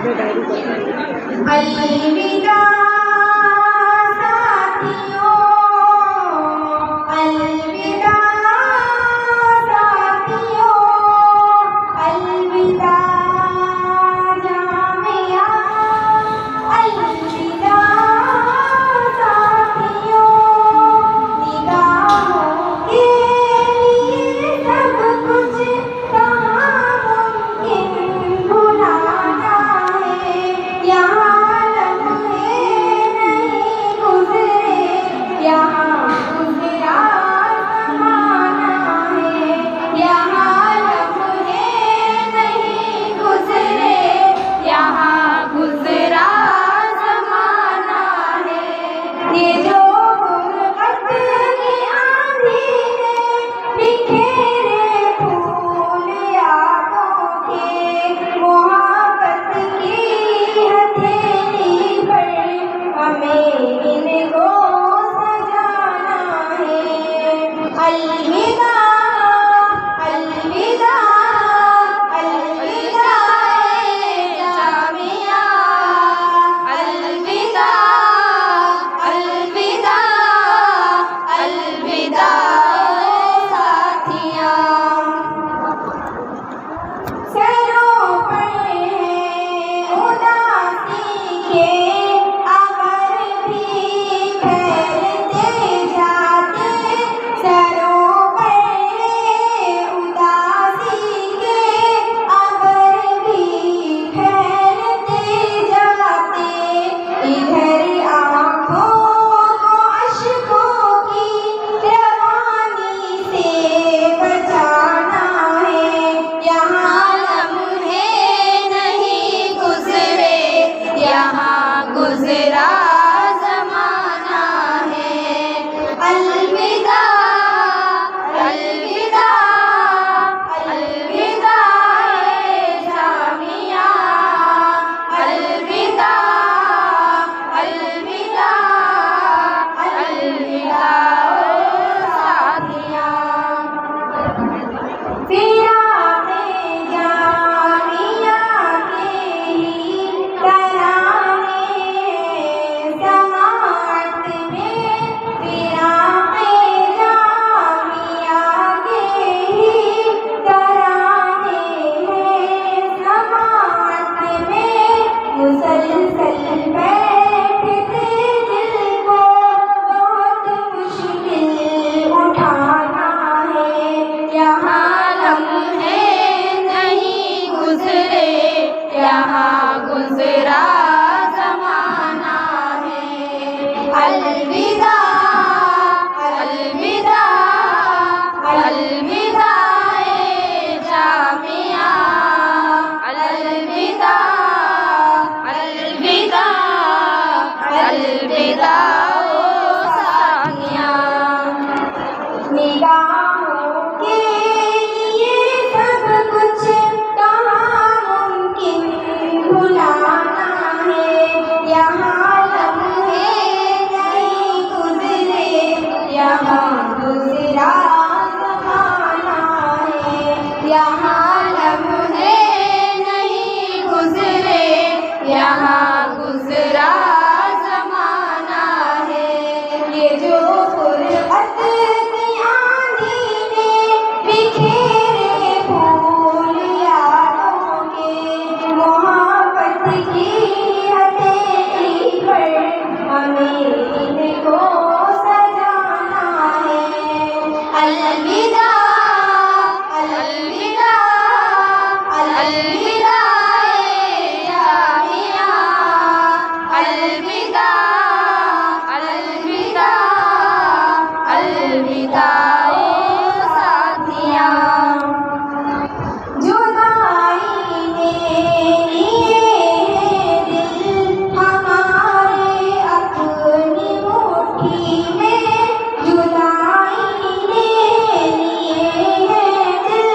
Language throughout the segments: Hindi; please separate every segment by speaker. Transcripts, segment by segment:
Speaker 1: अलविदा साथियों, अलविदा साथियों, अलविदा जामिया, अलविदा साथियों। निगाहों के लिए सब कुछ कहाँ मुमकिन भुलाना है। यहाँ लम्हे नहीं गुज़रे, यहाँ गुज़रा ज़माना है। यहाँ लम्हे नहीं गुज़रे, यहाँ गुज़रा ज़माना है। ये जो गुर्बत की आंधी ने बिखेरे फूल यादों के, मोहब्बत की हथेली पर हमें इनको सजाना है। अलविदा, अलविदा, अलविदा जामिया, अलविदा, अलविदा, अलविदा साथिया। सरों पर है उदासी के अगर भी फैलते जाते, सरों पर है उदासी के अगर भी फैलते जाते। इधर आँखों को अश्कों की रवानी से बचाना है। यहाँ लम्हे नहीं गुज़रे, यहाँ गुज़रा ज़माना है। अलविदा, अलविदा, अलविदा जामिया, अलविदा, अलविदा, अलविदा साथिया। फिराक़े जामिया के ही तराने समाअत में, फिराक़े जामिया के ही तराने समाअत में। मुसलसल बैठते दिल को बहुत मुश्किल उठाना है। यहाँ लम्हे नहीं गुज़रे, यहाँ गुज़रा ज़माना है। अलविदा, अलविदा, अलविदा जामिया, अलविदा, अलविदा, अलविदा साथिया। निगाहों के लिए सब कुछ कहाँ मुमकिन भुलाना है। यहाँ लम्हे नहीं गुज़रे, यहाँ गुज़रा ज़माना है। यहाँ लम्हे नहीं गुज़रे, यहाँ गुज़रा ज़माना है। ये जो गुर्बत की आंधी ने बिखेरे फूल यादों के, मोहब्बत की हथेली पर हमें इनको सजाना है। अलविदा, अलविदा, अलविदा जामिया, अलविदा, अलविदा, अलविदा साथिया। जुदाई ने लिए दिल हमारे अपनी मुट्ठी में, जुदाई ने लिए दिल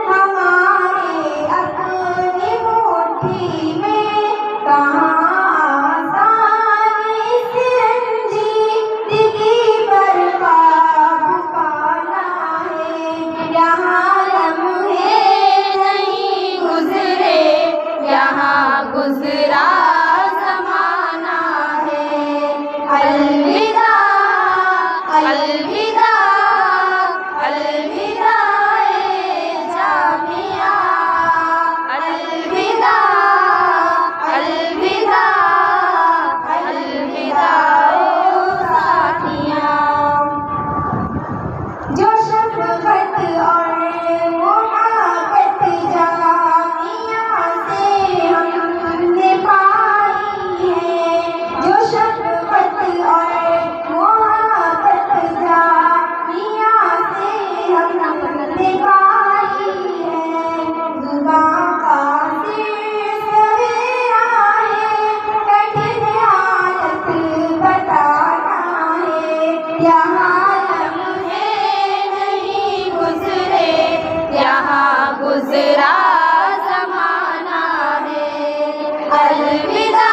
Speaker 1: हमारे अपनी मुट्ठी में। कहाँ आसान इस रंजीदगी पर काबू पाना है। यहाँ लम्हे नहीं गुज़रे, यहाँ गुज़रे अलविदा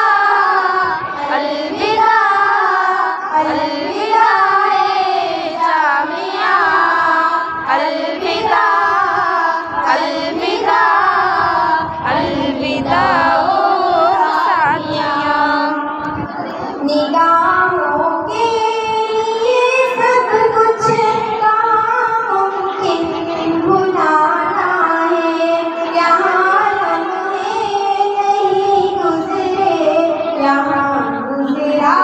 Speaker 1: अलविदा अलविदा जामिया अलविदा अलविदा अलविदा ओ साथिया निगाहों के लिए सब कुछ नामुमकिन भुलाना है यहाँ लम्हे नहीं गुजरे यहाँ गुजरा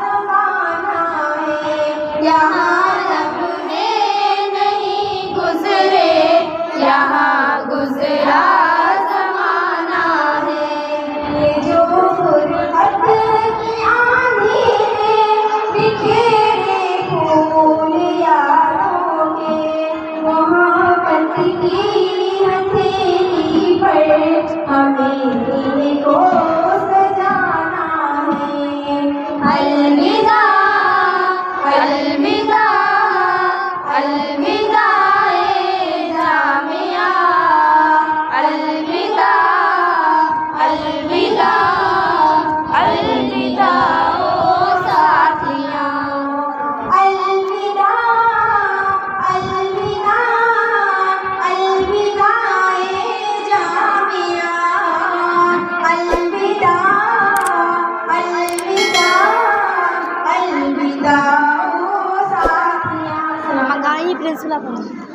Speaker 1: ज़माना है यहाँ लम्हे नहीं गुजरे यहाँ गुजरा ज़माना है ये जो फुरक़त की आंधी है बिखेरे फूल यारों के मोहब्बत की हथेली पर हमें दिल को सजाना है अलविदा अलविदा अलविदा जामिया अलविदा अलविदा अलविदा ओ साथिया अलविदा अलविदा अलविदा जामिया अलविदा अलविदा अलविदा ओ साथिया
Speaker 2: Magaling yung prinsula po.